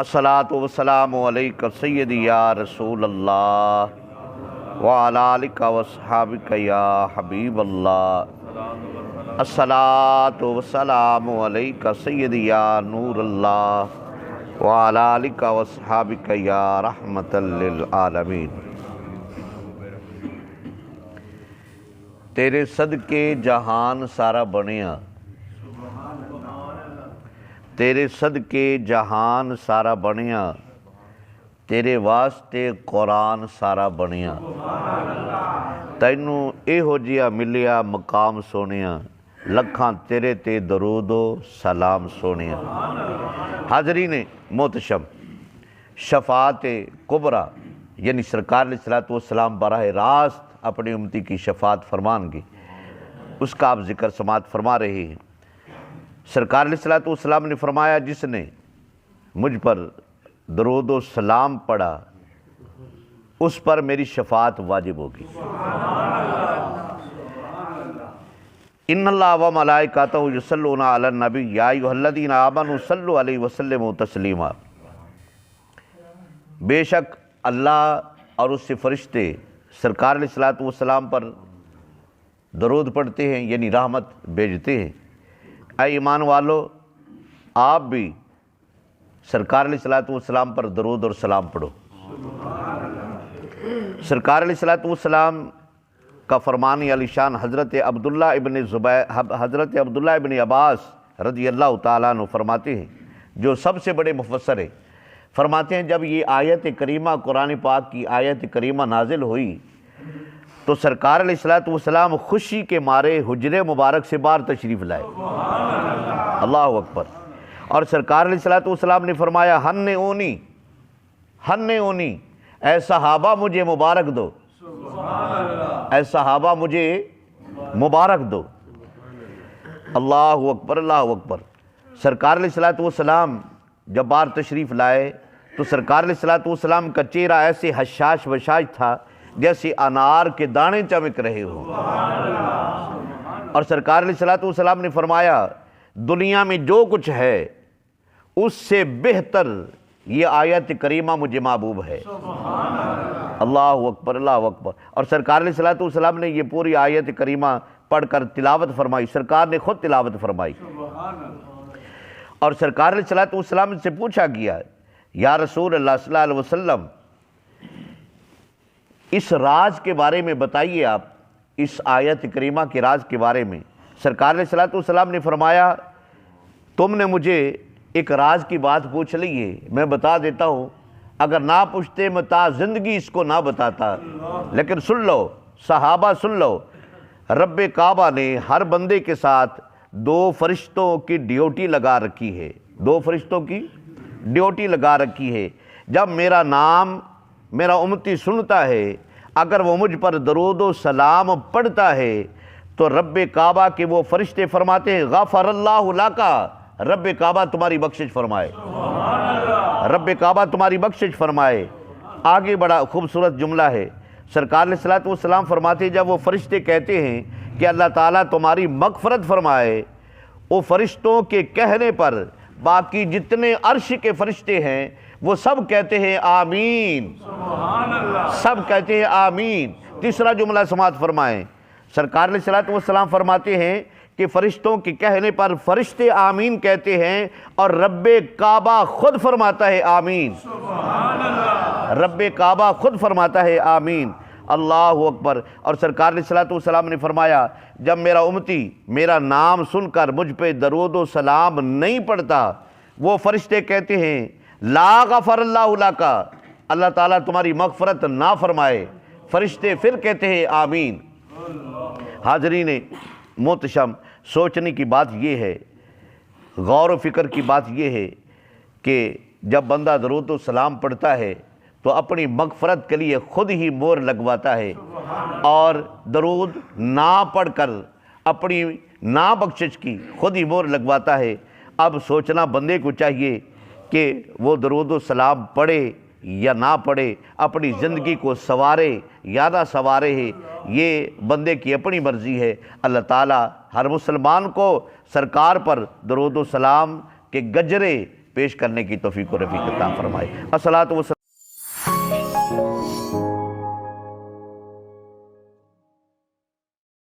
الصلاۃ والسلام علیک سیدی یا رسول اللہ وعلی آلک واصحابک یا حبیب اللہ۔ الصلاۃ والسلام علیک سیدی یا نور اللہ وعلی آلک واصحابک یا رحمۃ للعالمین۔ تیرے صدقے جہان سارا بنیا، تیرے صدقے جہان سارا بنیا، تیرے واسطے قرآن سارا بنیا۔ تینوں ایہو جیا ملیا مقام سونیا، لکھاں تیرے تے درود و سلام سونیا۔ حاضرین محتشم، شفاعت کبریٰ یعنی سرکار علیہ الصلوۃ والسلام براہ راست اپنی امتی کی شفاعت فرمان گی، اس کا آپ ذکر سماعت فرما رہے ہیں۔ سرکار علیہ الصلوۃ والسلام نے فرمایا، جس نے مجھ پر درود و سلام پڑھا اس پر میری شفاعت واجب ہوگی۔ ان اللہ و ملائکتہ یصلون علی النبی یا ایھا الذین آمنوا صلوا علیہ وسلموا تسلیما۔ بے شک اللہ اور اس سے فرشتے سرکار علیہ الصلوۃ والسلام پر درود پڑھتے ہیں، یعنی رحمت بھیجتے ہیں۔ اے ایمان والو، آپ بھی سرکار علیہ الصلوۃ والسلام پر درود اور سلام پڑھو۔ سرکار علیہ الصلوۃ والسلام کا فرمان علی شان حضرت عبداللہ ابن عباس رضی اللہ تعالیٰ عنہ فرماتے ہیں، جو سب سے بڑے مفسر ہیں، فرماتے ہیں جب یہ آیت کریمہ قرآن پاک کی آیت کریمہ نازل ہوئی تو سرکار علیہ الصلوۃ والسلام خوشی کے مارے حجرے مبارک سے باہر تشریف لائے۔ اللہ اکبر۔ اور سرکار علیہ الصلوۃ والسلام نے فرمایا، ہن اونی اے صحابہ مجھے مبارک دو، اے صحابہ مجھے مبارک دو۔ اللہ اکبر، اللہ اکبر۔ سرکار علیہ الصلوۃ والسلام جب باہر تشریف لائے تو سرکار علیہ الصلوۃ والسلام کا چہرہ ایسے حشاش وشاش تھا جیسے انار کے دانے چمک رہے ہوں۔ اور سرکار علیہ الصلوۃ والسلام نے فرمایا، دنیا میں جو کچھ ہے اس سے بہتر یہ آیت کریمہ مجھے محبوب ہے۔ اللہ اکبر، اللہ اکبر۔ اور سرکار علیہ الصلوۃ والسلام نے یہ پوری آیت کریمہ پڑھ کر تلاوت فرمائی، سرکار نے خود تلاوت فرمائی۔ اور سرکار علیہ الصلوۃ والسلام سے پوچھا گیا، یا رسول اللہ صلی اللہ علیہ وسلم، اس راز کے بارے میں بتائیے، آپ اس آیت کریمہ کے راز کے بارے میں۔ سرکار علیہ الصلوۃ والسلام نے فرمایا، تم نے مجھے ایک راز کی بات پوچھ لی ہے، میں بتا دیتا ہوں، اگر نہ پوچھتے میں تا زندگی اس کو نہ بتاتا، لیکن سن لو صحابہ، سن لو۔ رب کعبہ نے ہر بندے کے ساتھ دو فرشتوں کی ڈیوٹی لگا رکھی ہے، دو فرشتوں کی ڈیوٹی لگا رکھی ہے۔ جب میرا نام میرا امتی سنتا ہے، اگر وہ مجھ پر درود و سلام پڑھتا ہے تو رب کعبہ کے وہ فرشتے فرماتے ہیں، غفر اللہ لکا، رب کعبہ تمہاری بخشش فرمائے، رب کعبہ تمہاری بخشش فرمائے۔ آگے بڑا خوبصورت جملہ ہے، سرکار علیہ الصلوۃ والسلام فرماتے ہیں، جب وہ فرشتے کہتے ہیں کہ اللہ تعالیٰ تمہاری مغفرت فرمائے، وہ فرشتوں کے کہنے پر باقی جتنے عرش کے فرشتے ہیں وہ سب کہتے ہیں آمین، سب کہتے ہیں آمین۔ تیسرا جملہ سماعت فرمائیں، سرکار علیہ الصلوۃ والسلام فرماتے ہیں کہ فرشتوں کے کہنے پر فرشتے آمین کہتے ہیں اور رب کعبہ خود فرماتا ہے آمین، رب کعبہ خود فرماتا ہے آمین۔ اللہ اکبر۔ اور سرکار علیہ الصلوۃ والسلام نے فرمایا، جب میرا امتی میرا نام سن کر مجھ پہ درود و سلام نہیں پڑھتا، وہ فرشتے کہتے ہیں لا غفر اللہ لکا، اللہ تعالیٰ تمہاری مغفرت نہ فرمائے۔ فرشتے پھر کہتے ہیں آمین۔ حاضرین محتشم، سوچنے کی بات یہ ہے، غور و فکر کی بات یہ ہے کہ جب بندہ درود و سلام پڑھتا ہے تو اپنی مغفرت کے لیے خود ہی مہر لگواتا ہے، اور درود نہ پڑھ کر اپنی نا بخشش کی خود ہی مہر لگواتا ہے۔ اب سوچنا بندے کو چاہیے کہ وہ درود و سلام پڑھے یا نہ پڑھے، اپنی زندگی کو سنوارے یا نہ سنوارے ہے، یہ بندے کی اپنی مرضی ہے۔ اللہ تعالیٰ ہر مسلمان کو سرکار پر درود و سلام کہ گجرے پیش کرنے کی توفیق و رفیق عطا فرمائے۔ الصلاۃ والسلام